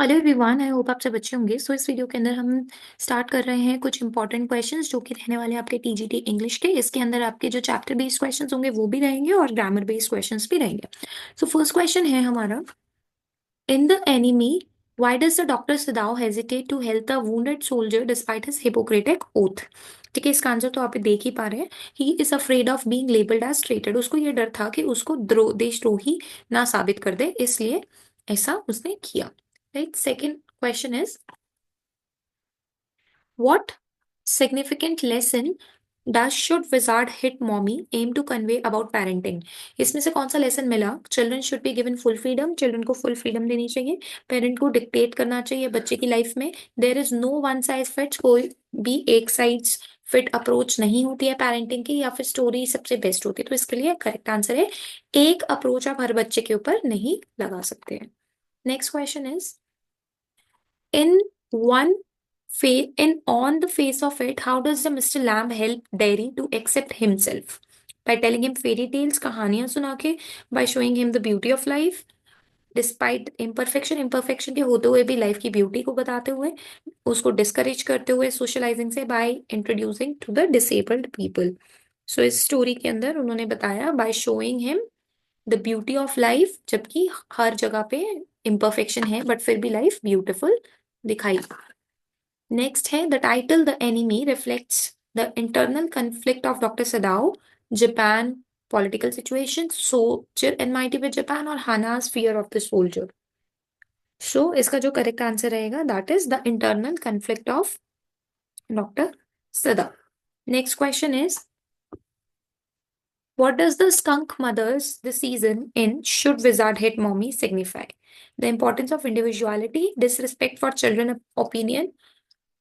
Hello everyone, I hope आप सब अच्छे होंगे। सो इस वीडियो के अंदर हम स्टार्ट कर रहे हैं कुछ इंपॉर्टेंट क्वेश्चंस जो कि रहने वाले हैं आपके टीजीटी इंग्लिश के। इसके अंदर आपके जो चैप्टर बेस्ड क्वेश्चंस होंगे वो भी रहेंगे और ग्रामर बेस्ड क्वेश्चंस भी रहेंगे। सो फर्स्ट क्वेश्चन है हमारा, in the enemy why does the doctor Sadao hesitate to help the wounded soldier despite his Hippocratic oath. ठीक है, इसका आंसर तो आप देख ही पा रहे हैं। He is afraid of being labelled as treated. उसको ये डर था कि उसको देशद्रोही ना साबित कर दे, इसलिए ऐसा उसने किया। Right, second question is, what significant lesson does should wizard hit mommy aim to convey about parenting? इसमें से कौन सा लेसन मिला? Children should be given full freedom, children को फुल फ्रीडम देनी चाहिए, पेरेंट को डिक्टेट करना चाहिए बच्चे की लाइफ में, there is no one size fits, कोई भी एक साइज फिट अप्रोच नहीं होती है पेरेंटिंग की, या फिर स्टोरी सबसे बेस्ट होती है। तो इसके लिए करेक्ट आंसर है, एक अप्रोच आप हर बच्चे के ऊपर नहीं लगा सकते हैं। Next question is, in one in on the face of it, how does the Mr. Lamb help Dairy to accept himself? By telling him fairy tales, कहानियां सुना के, by showing him the beauty of life, despite imperfection के होते हुए भी life की beauty को बताते हुए, उसको डिस्करेज करते हुए सोशलाइजिंग से, by introducing to the disabled people. So इस स्टोरी के अंदर उन्होंने बताया by showing him the beauty of life, जबकि हर जगह पे इम्परफेक्शन है बट फिर भी लाइफ ब्यूटिफुल दिखाई। नेक्स्ट है, the title the enemy reflects the internal conflict of doctor Sadao, Japan, political situation, soldier enmity with Japan और Hana's fear of the soldier. So इसका जो करेक्ट आंसर रहेगा that is the internal conflict of doctor Sadao. Next question is, what does the skunk mothers the season in Should Wizard Hit Mommy signify? The importance of individuality, disrespect for children opinion,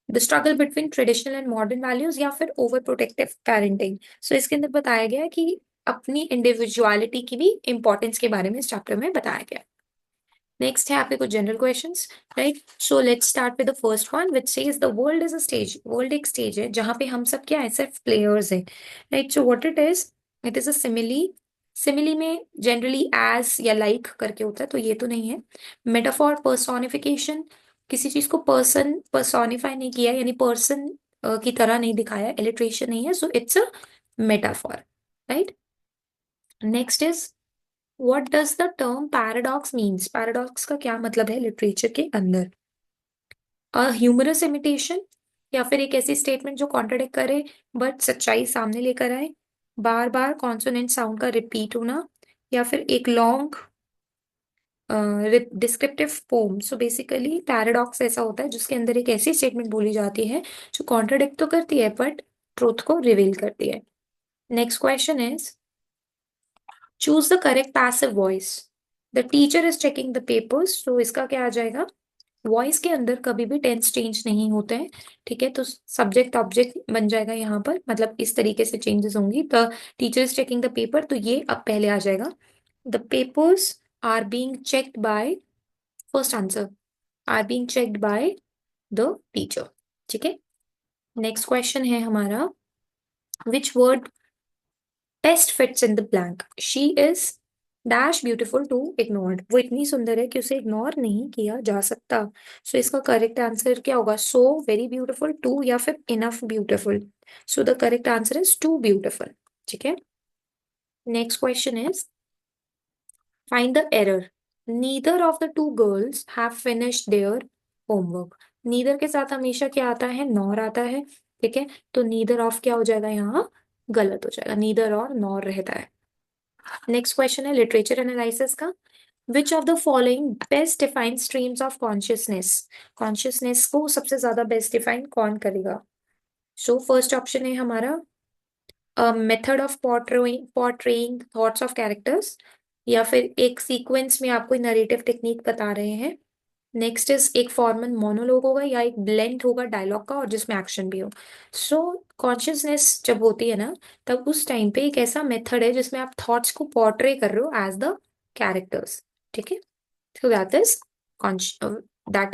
the struggle between traditional and modern values, या फिर overprotective parenting। So इसके अंदर बताया गया है कि अपनी individuality की भी इंपॉर्टेंस के बारे में इस चैप्टर में बताया गया। नेक्स्ट है आपके कुछ general questions, right. So let's start with the first one which says the world is a stage. World एक स्टेज है जहां पे हम सब क्या है, सिर्फ प्लेयर्स हैं, right. So what it is a simile. Simile में जनरली एज या लाइक करके होता है, तो ये तो नहीं है। मेटाफॉर, पर्सोनिफिकेशन, किसी चीज को पर्सन पर्सोनिफाई नहीं किया, यानी पर्सन की तरह नहीं दिखाया, इलिट्रेशन नहीं है, so it's a metaphor, right. Next is, what does the term paradox means. Paradox का क्या मतलब है लिटरेचर के अंदर? अ ह्यूमरस इमिटेशन, या फिर एक ऐसी स्टेटमेंट जो कॉन्ट्रडिक्ट करे बट सच्चाई सामने लेकर आए, बार बार कॉन्सोनेंट साउंड का रिपीट होना, या फिर एक long descriptive poem. So basically paradox ऐसा होता है जिसके अंदर एक ऐसी स्टेटमेंट बोली जाती है जो कॉन्ट्रडिक्ट तो करती है बट ट्रूथ को रिवील करती है। Next question is, choose the correct passive voice. The teacher is checking the papers, तो इसका क्या आ जाएगा? वॉइस के अंदर कभी भी टेंस चेंज नहीं होते हैं, ठीक है। तो सब्जेक्ट ऑब्जेक्ट बन जाएगा यहाँ पर, मतलब इस तरीके से चेंजेस होंगी। The teacher is checking the paper, तो ये अब पहले आ जाएगा। The papers are being checked by, first answer, are being checked by the teacher, ठीक है। नेक्स्ट क्वेश्चन है हमारा, which word best fits in the blank. She is dash beautiful to ignored. वो इतनी सुंदर है कि उसे इग्नोर नहीं किया जा सकता। सो इसका करेक्ट आंसर क्या होगा? सो वेरी ब्यूटिफुल, टू, या फिर enough beautiful. So the correct answer is too beautiful, ठीक है। Next question is, find the error. Neither of the two girls have finished their homework. Neither के साथ हमेशा क्या आता है? नॉर आता है, ठीक है। तो नीदर ऑफ क्या हो जाएगा यहाँ? गलत हो जाएगा, नीदर और नॉर रहता है। नेक्स्ट क्वेश्चन है लिटरेचर एनालिसिस का, which of the following best define streams of consciousness. Consciousness को सबसे ज्यादा बेस्ट डिफाइन कौन करेगा? सो फर्स्ट ऑप्शन है हमारा, method of portraying thoughts of characters, या फिर एक सीक्वेंस में आपको नरेटिव टेक्निक बता रहे हैं। नेक्स्ट इज एक फॉर्मल मोनोलॉग होगा, या एक ब्लेंड होगा डायलॉग का और जिसमें एक्शन भी हो। सो कॉन्शियसनेस जब होती है ना, तब उस टाइम पे एक ऐसा मेथड है जिसमें आप थॉट्स को पोर्ट्रे कर रहे हो एज द कैरेक्टर्स, ठीक है। So that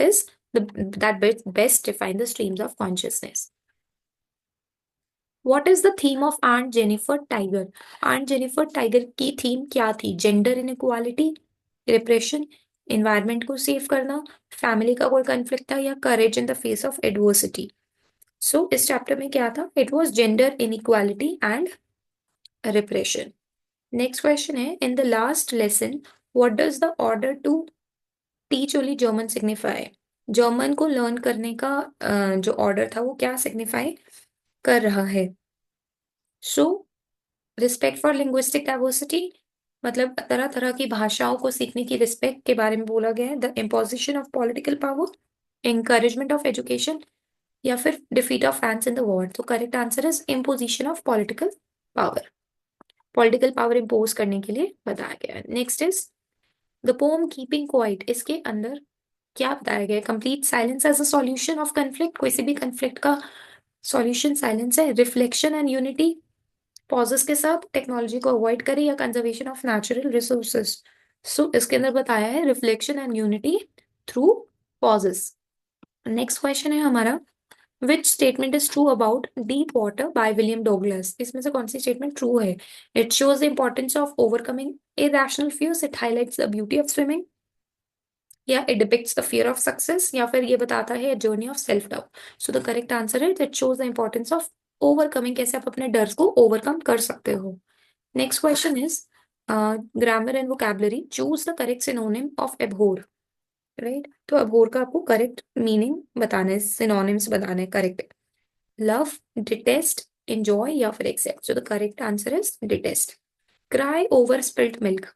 is that best define the streams of consciousness. What is the theme of aunt Jennifer tiger. Aunt Jennifer tiger की थीम क्या थी? जेंडर इनइक्वालिटी, रिप्रेशन, इन्वायरमेंट को सेव करना, फैमिली का कोई conflict था, या courage in the face of adversity. So इस चैप्टर में क्या था? It was gender inequality and repression. Next question है, in the last lesson what does the order to teach only German signify? German को learn करने का जो order था वो क्या सिग्निफाई कर रहा है? So respect for linguistic diversity, मतलब तरह तरह की भाषाओं को सीखने की रिस्पेक्ट के बारे में बोला गया है। The imposition of political power, encouragement of education, या फिर defeat of France in the war. तो correct answer is imposition of political power. Political power impose करने के लिए बताया गया है। Next is the poem keeping quiet, इसके अंदर क्या बताया गया है? Complete silence as a solution of conflict, कोई सी भी कंफ्लिक्ट का सॉल्यूशन साइलेंस है। रिफ्लेक्शन एंड यूनिटी, पॉजेस के साथ टेक्नोलॉजी को अवॉइड करें, या conservation of natural resources. So इसके अंदर बताया है reflection and unity through pauses. Next question है हमारा, which statement is true about deep water by William Douglas? इसमें से कौन सी स्टेटमेंट ट्रू है? It shows the importance of overcoming irrational fears, it highlights the beauty of swimming, या it depicts the fear of success, या फिर ये बताता है journey of self doubt. So the correct answer है it shows the importance of overcoming, कैसे आप अपने डर को ओवरकम कर सकते हो। Next question is grammar and vocabulary, choose the correct synonym of abhor. Right, तो अबोर का आपको करेक्ट मीनिंग बताना है, सिनोनिम्स बताना है करेक्ट। लव, डिटेस्ट, एंजॉय, या फिर except. So the correct answer is detest. Cry over spilt milk,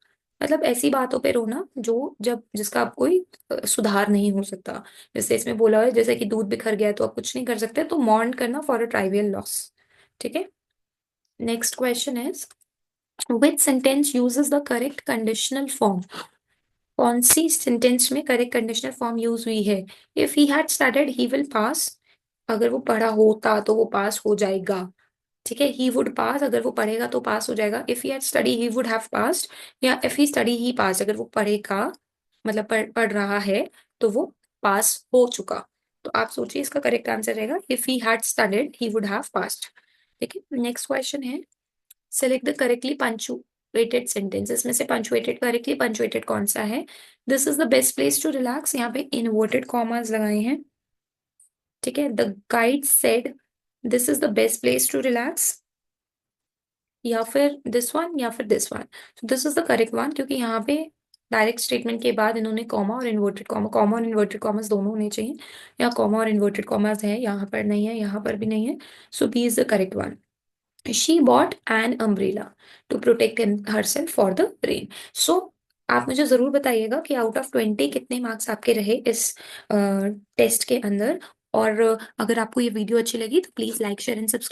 मतलब ऐसी बातों पे रोना जो जब जिसका आप कोई सुधार नहीं हो सकता। जैसे इसमें बोला हुआ है जैसे कि दूध बिखर गया तो आप कुछ नहीं कर सकते, तो मॉर्न करना फॉर अ ट्राइवियल लॉस। ठीक है। Next question is which sentence uses the correct conditional form? कौन सी सेंटेंस में करेक्ट कंडीशनल फॉर्म यूज हुई है? If he had studied he will pass, अगर वो पढ़ा होता तो वो पास हो जाएगा। ठीक है, ही वुड पास, अगर वो पढ़ेगा तो पास हो जाएगा। If he had study he would have passed, या इफ ही स्टडी ही पास, अगर वो पढ़ेगा मतलब पढ़ रहा है तो वो पास हो चुका। तो आप सोचिए इसका करेक्ट आंसर रहेगा if he had studied he would have passed. ठीक है। नेक्स्ट क्वेश्चन है, select the correctly punctuated sentences में से पंचुएटेड करेक्टली पंचुएटेड कौन सा है? This is the best place to relax, यहाँ पे इनवर्टेड कॉमास लगाए हैं। ठीक है, the guide said this is the best place to relax, या फिर दिस वन, या फिर दिस वन। तो this is the correct one, क्योंकि यहाँ पे डायरेक्ट स्टेटमेंट के बाद इन्होंने कॉमा और इन्वर्टेड कॉमा, कॉमा और इन्वर्टेड कॉमर्स दोनों होने चाहिए। यहाँ कॉमा और इन्वर्टेड कॉमर्स है, यहाँ पर नहीं है, यहाँ पर भी नहीं है। So B is the correct one. She bought an umbrella to protect herself for the rain. So आप मुझे जरूर बताइएगा कि आउट ऑफ 20 कितने मार्क्स आपके रहे इस टेस्ट के अंदर। और अगर आपको ये वीडियो अच्छी लगी तो please like share and subscribe.